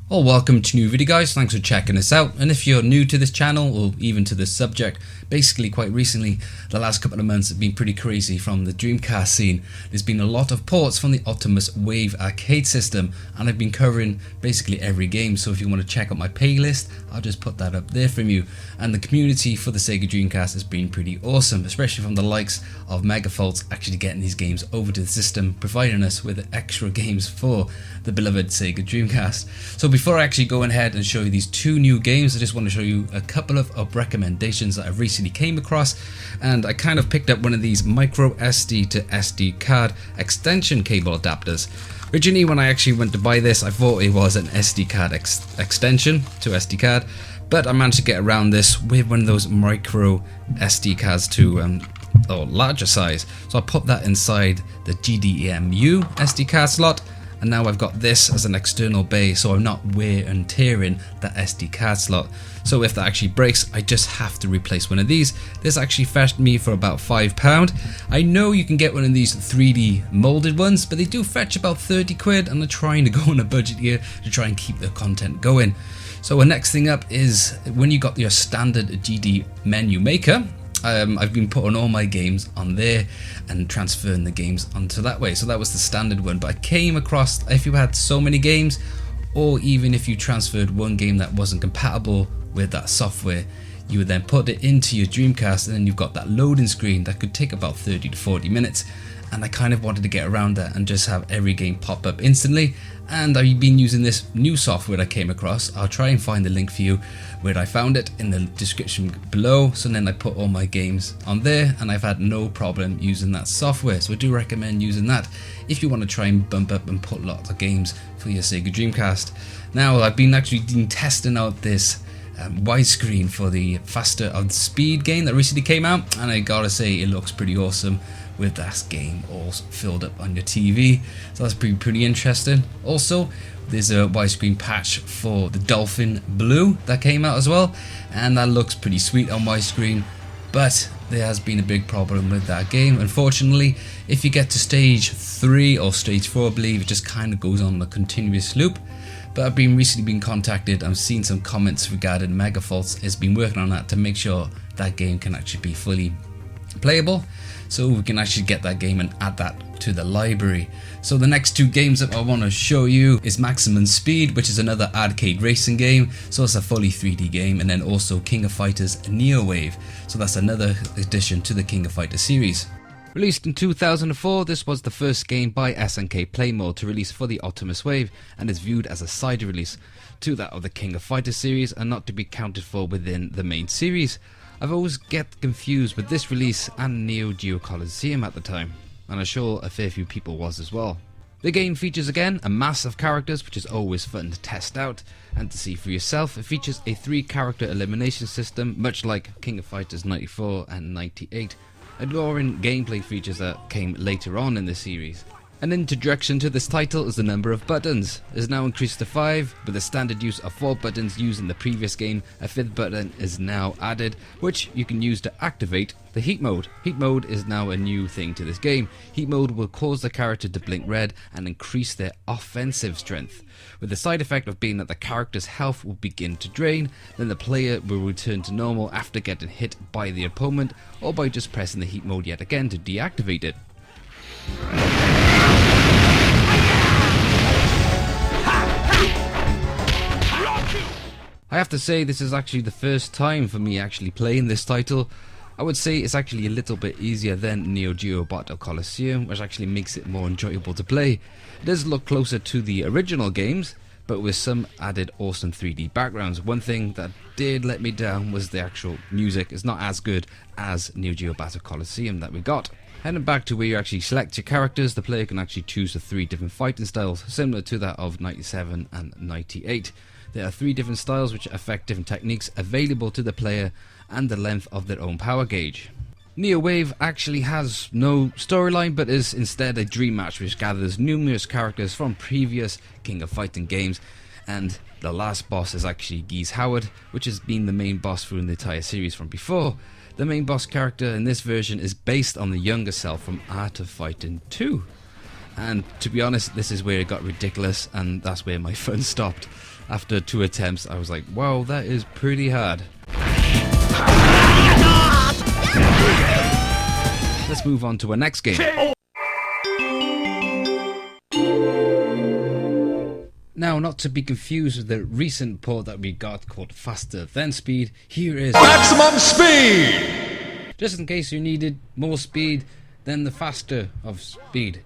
Well, welcome to new video guys, thanks for checking us out. And if you're new to this channel or even to this subject, basically quite recently, the last couple of months have been pretty crazy from the Dreamcast scene. There's been a lot of ports from the atomiswave arcade system, and I've been covering basically every game, so if you want to check out my playlist, I'll just put that up there from you. And the community for the Sega Dreamcast has been pretty awesome, especially from the likes of Megafaults actually getting these games over to the system, providing us with extra games for the beloved Sega Dreamcast. So before I actually go ahead and show you these two new games, I just want to show you a couple of recommendations that I've recently came across, and I kind of picked up one of these micro SD to SD card extension cable adapters. Originally when I actually went to buy this, I thought it was an SD card extension to SD card, but I managed to get around this with one of those micro SD cards to larger size. So I put that inside the GDEMU SD card slot, and now I've got this as an external bay, so I'm not wear and tearing that SD card slot. So if that actually breaks, I just have to replace one of these. This actually fetched me for about £5. I know you can get one of these 3D molded ones, but they do fetch about 30 quid, and I'm trying to go on a budget here to try and keep the content going. So the next thing up is when you got your standard GDEMU maker, I've been putting all my games on there and transferring the games onto that way. So that was the standard one, but I came across, if you had so many games, or even if you transferred one game that wasn't compatible with that software, you would then put it into your Dreamcast, and then you've got that loading screen that could take about 30 to 40 minutes. And I kind of wanted to get around that and just have every game pop up instantly, and I've been using this new software I came across. I'll try and find the link for you where I found it in the description below. So then I put all my games on there, and I've had no problem using that software, so I do recommend using that if you want to try and bump up and put lots of games for your Sega Dreamcast. Now I've been testing out this widescreen for the faster of speed game that recently came out, and I gotta say it looks pretty awesome with that game all filled up on your TV, so that's pretty interesting. Also, there's a widescreen patch for the Dolphin Blue that came out as well, and that looks pretty sweet on widescreen, but there has been a big problem with that game. Unfortunately, if you get to stage 3 or stage 4, I believe, it just kind of goes on a continuous loop. But I've recently been contacted, I've seen some comments regarding Megafaults has been working on that to make sure that game can actually be fully playable, so we can actually get that game and add that to the library. So the next two games that I want to show you is Maximum Speed, which is another arcade racing game, so it's a fully 3D game, and then also King of Fighters Neowave, so that's another addition to the King of Fighters series. Released in 2004, this was the first game by SNK Playmore to release for the atomiswave, and is viewed as a side release to that of the King of Fighters series and not to be counted for within the main series. I've always get confused with this release and Neo Geo Coliseum at the time, and I'm sure a fair few people was as well. The game features again a mass of characters, which is always fun to test out and to see for yourself. It features a 3-character elimination system, much like King of Fighters 94 and 98, alluring gameplay features that came later on in the series. An introduction to this title is the number of buttons. It is now increased to 5, with the standard use of 4 buttons used in the previous game. A 5th button is now added, which you can use to activate the heat mode. Heat mode is now a new thing to this game. Heat mode will cause the character to blink red and increase their offensive strength, with the side effect of being that the character's health will begin to drain, then the player will return to normal after getting hit by the opponent, or by just pressing the heat mode yet again to deactivate it. I have to say, this is actually the first time for me actually playing this title. I would say it's actually a little bit easier than Neo Geo Battle Coliseum, which actually makes it more enjoyable to play. It does look closer to the original games, but with some added awesome 3D backgrounds. One thing that did let me down was the actual music. It's not as good as Neo Geo Battle Coliseum that we got. Heading back to where you actually select your characters, the player can actually choose the 3 different fighting styles, similar to that of 97 and 98. There are 3 different styles which affect different techniques available to the player and the length of their own power gauge. Neowave actually has no storyline, but is instead a dream match which gathers numerous characters from previous King of Fighting games, and the last boss is actually Geese Howard, which has been the main boss through the entire series from before. The main boss character in this version is based on the younger self from Art of Fighting 2. And to be honest, this is where it got ridiculous, and that's where my fun stopped. After 2 attempts, I was like, wow, that is pretty hard. Let's move on to our next game. Now, not to be confused with the recent port that we got called Faster Than Speed, here is Maximum Speed! Just in case you needed more speed than the faster of speed.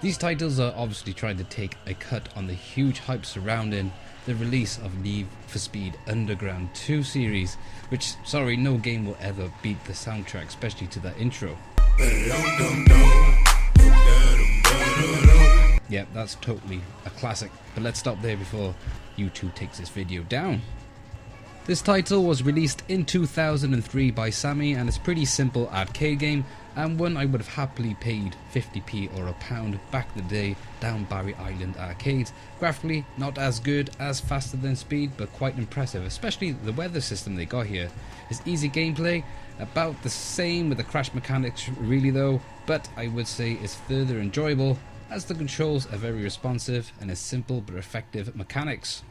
These titles are obviously trying to take a cut on the huge hype surrounding the release of Need for Speed Underground 2 series, which, sorry, no game will ever beat the soundtrack, especially to that intro. Yep, that's totally a classic, but let's stop there before YouTube takes this video down. This title was released in 2003 by Sammy, and it's a pretty simple arcade game, and one I would have happily paid 50p or £1 back in the day down Barry Island arcades. Graphically, not as good as Faster Than Speed, but quite impressive, especially the weather system they got here. It's easy gameplay, about the same with the crash mechanics really though, but I would say it's further enjoyable as the controls are very responsive and a simple but effective mechanics.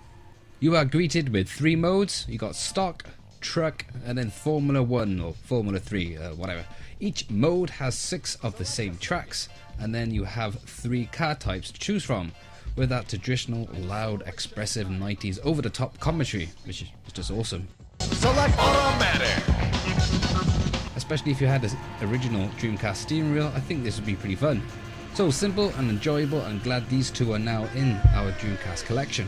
You are greeted with 3 modes. You got stock, truck, and then Formula 1 or Formula 3, whatever. Each mode has 6 of the same tracks, and then you have 3 car types to choose from, with that traditional, loud, expressive 90s over-the-top commentary, which is just awesome. Select automatic! Especially if you had the original Dreamcast steering wheel, I think this would be pretty fun. So simple and enjoyable, and glad these 2 are now in our Dreamcast collection.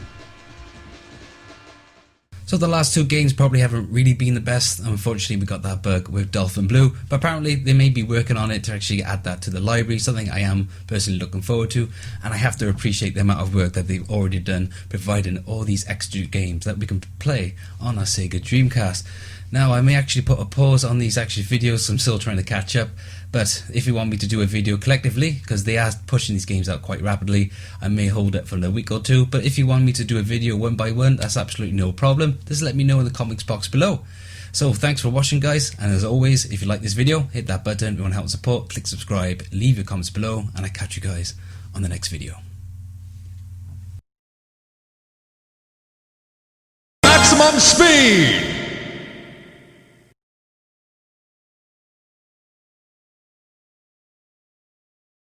So the last 2 games probably haven't really been the best. Unfortunately, we got that bug with Dolphin Blue, but apparently they may be working on it to actually add that to the library, something I am personally looking forward to, and I have to appreciate the amount of work that they've already done, providing all these extra games that we can play on our Sega Dreamcast. Now, I may actually put a pause on these actual videos, so I'm still trying to catch up, but if you want me to do a video collectively, because they are pushing these games out quite rapidly, I may hold it for a week or 2, but if you want me to do a video one by one, that's absolutely no problem. Just let me know in the comments box below. So thanks for watching, guys, and as always, if you like this video, hit that button. If you want to help support, click subscribe, leave your comments below, and I'll catch you guys on the next video. Maximum Speed!